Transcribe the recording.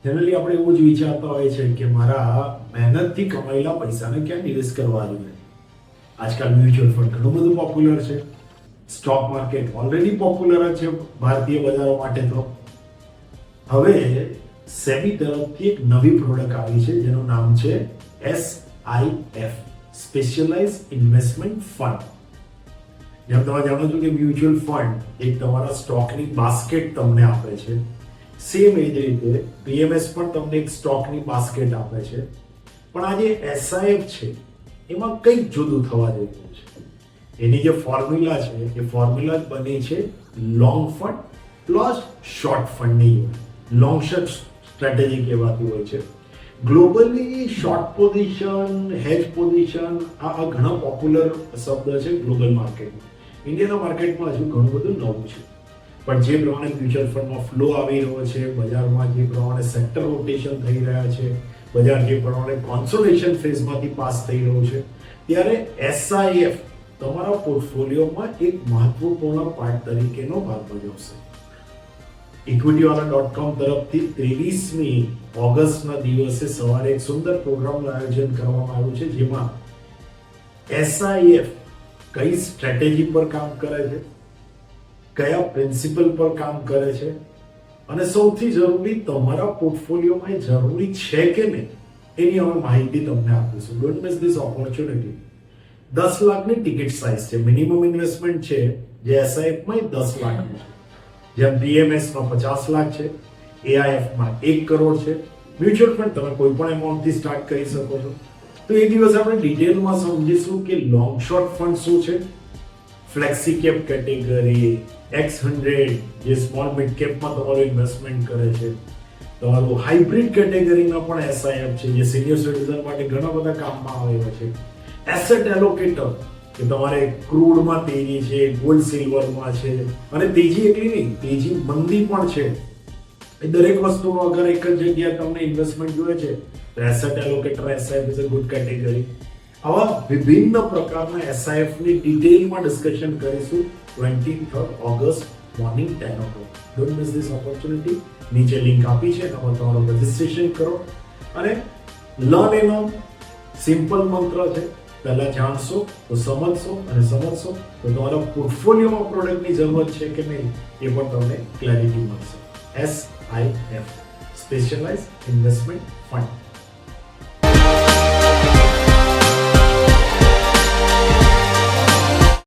Generally આપણે એવું જ વિચારતા હોય છે કે મારા મહેનતથી કમાયેલા પૈસાને ક્યાં નિવેશ કરવા જોઈએ. આજકાલ મ્યુચ્યુઅલ ફંડ ઘણું બધું પોપ્યુલર છે. સ્ટોક માર્કેટ ઓલરેડી પોપ્યુલર છે ભારતીય બજારો માટે. તો હવે સેબી તરફથી એક નવી પ્રોડક્ટ આવી છે જેનું નામ છે SIF, સ્પેશિયલાઇઝ ઇન્વેસ્ટમેન્ટ ફંડ. જેમ તમે જાણો છો કે મ્યુચ્યુઅલ ફંડ એક તમારા સ્ટોકની બાસ્કેટ તમને આપે છે. સેમ એ જ રીતે PMS પણ તમને એક સ્ટોકની બાસ્કેટ આપે છે. પણ આ જે SIF છે એમાં કંઈક જુદું થવા જઈ રહ્યું છે. એની જે ફોર્મ્યુલા છે એ ફોર્મ્યુલા બની છે લોંગ ફંડ પ્લસ શોર્ટ ફંડની. લોંગ શોર્ટ સ્ટ્રેટેજી કહેવાતી હોય છે. Globally short position, hedge position આ ઘણા પોપ્યુલર શબ્દ છે ગ્લોબલ માર્કેટમાં. ઇન્ડિયાના માર્કેટમાં હજુ ઘણું બધું નવું છે. પણ જે પ્રમાણે મ્યુચ્યુઅલ ફંડમાં ફ્લો આવી રહ્યો છે, બજારમાં જે પ્રમાણે સેક્ટર રોટેશન થઈ રહ્યા છે, બજાર જે પ્રમાણે કોન્સોલિડેશન ફેઝમાંથી પાસ થઈ રહ્યું છે, ત્યારે SIF તમારા પોર્ટફોલિયોમાં એક મહત્વપૂર્ણ પાર્ટ તરીકેનો ભાગ ભજવશે. equitywala.com તરફથી 23મી ઓગસ્ટના દિવસે સવારે એક સુંદર પ્રોગ્રામનું આયોજન કરવામાં આવ્યું છે જેમાં SIF કઈ સ્ટ્રેટેજી પર કામ કરે છે, કયા પ્રિન્સિપલ પર કામ કરે છે અને સૌથી જરૂરી તમારા પોર્ટફોલિયોમાં એ જરૂરી છે કે નહીં એની અમે માહિતી તમને આપીશું. Don't miss this opportunity. 10 લાખની ટિકિટ સાઇઝ છે. મિનિમમ ઇન્વેસ્ટમેન્ટ છે જે SIFમાં 10 લાખનું છે. જેમ PMSમાં 50 લાખ છે, AIFમાં 1 કરોડ છે. મ્યુચ્યુઅલ ફંડ તમે કોઈ પણ એમાઉન્ટથી સ્ટાર્ટ કરી શકો છો. તો એ દિવસે આપણે ડિટેલમાં સમજીશું કે લોંગ શોર્ટ ફંડ શું છે, ફ્લેક્સી કેપ કેટેગરી, X100 જે સ્મોલ મિડ કેપમાં તમારું ઇન્વેસ્ટમેન્ટ કરે છે, તમારું હાઇબ્રિડ કેટેગરીમાં પણ SIF છે જે સિનિયર સિટીઝન માટે ઘણા બધા કામમાં આવે છે. એસેટ એલોકેટર કે તમારે ક્રૂડમાં તેજી છે, ગોલ્ડ સિલ્વરમાં છે અને તેજી એટલી નહીં, તેજી મંદી પણ છે. એ દરેક વસ્તુનો અગર એક જ જગ્યાએ તમને ઇન્વેસ્ટમેન્ટ જોઈએ છે તો asset allocator SIF is a good category. આવા વિભિન્ન પ્રકારના SIF ની ડિટેલમાં ડિસ્કશન કરીશું 23rd August morning 10 o'clock. Don't miss this opportunity. નીચે લિંક આપી છે, એમાં તમારું રજિસ્ટ્રેશન કરો અને લર્ન એનો સિમ્પલ મંત્ર છે. પહેલા જાણશો તો સમજશો અને સમજશો તો તમારા પોર્ટફોલિયોમાં પ્રોડક્ટની જરૂરત છે કે નહીં એ પણ તમને ક્લેરિટી મળશે. SIF, specialise investment fund.